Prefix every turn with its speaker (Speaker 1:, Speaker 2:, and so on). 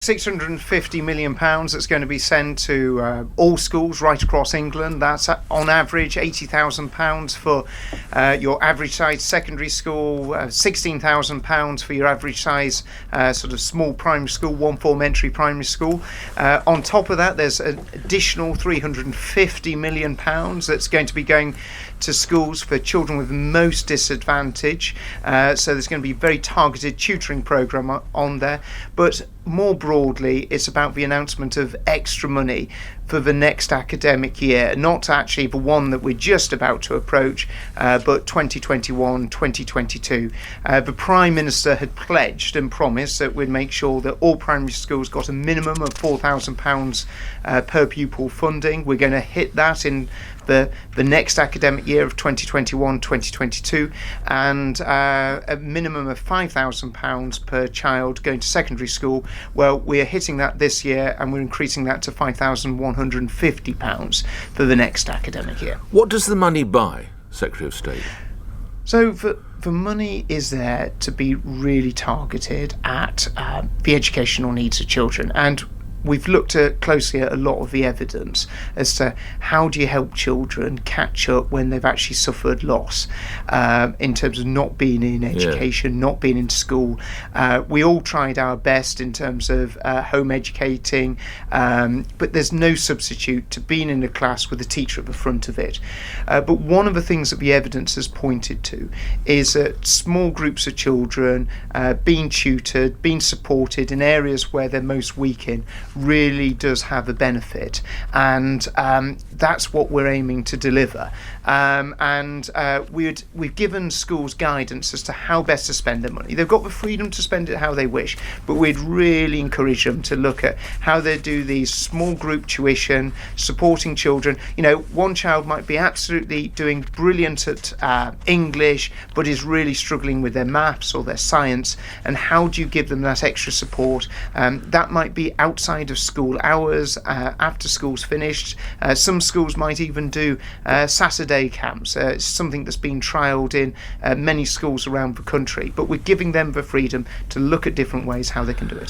Speaker 1: £650 million that's going to be sent to all schools right across England. That's on average £80,000 for your average size secondary school, £16,000 for your average size sort of small primary school, one form entry primary school. On top of that, there's an additional £350 million that's going to be going to schools for children with most disadvantage. So there's going to be a very targeted tutoring program on there. But more broadly, it's about the announcement of extra money for the next academic year, not actually the one that we're just about to approach, but 2021-2022. The Prime Minister had pledged and promised that we'd make sure that all primary schools got a minimum of £4,000 per pupil funding. We're going to hit that in the next academic year of 2021-2022, and a minimum of £5,000 per child going to secondary school. Well, we're hitting that this year, and we're increasing that to £5,150 for the next academic year.
Speaker 2: What does the money buy, Secretary of State?
Speaker 1: So the money is there to be really targeted at the educational needs of children, and we've looked closely at a lot of the evidence as to how do you help children catch up when they've actually suffered loss in terms of not being in education, not being in school. We all tried our best in terms of home educating, but there's no substitute to being in a class with a teacher at the front of it. But one of the things that the evidence has pointed to is that small groups of children being tutored, being supported in areas where they're most weak in, really does have a benefit, and that's what we're aiming to deliver. We've given schools guidance as to how best to spend their money. They've got the freedom to spend it how they wish, but we'd really encourage them to look at how they do these small group tuition, supporting children. You know, one child might be absolutely doing brilliant at English, but is really struggling with their maths or their science, and how do you give them that extra support? That might be outside of school hours, after school's finished. Some schools might even do Saturday camps. It's something that's been trialled in many schools around the country, but we're giving them the freedom to look at different ways how they can do it.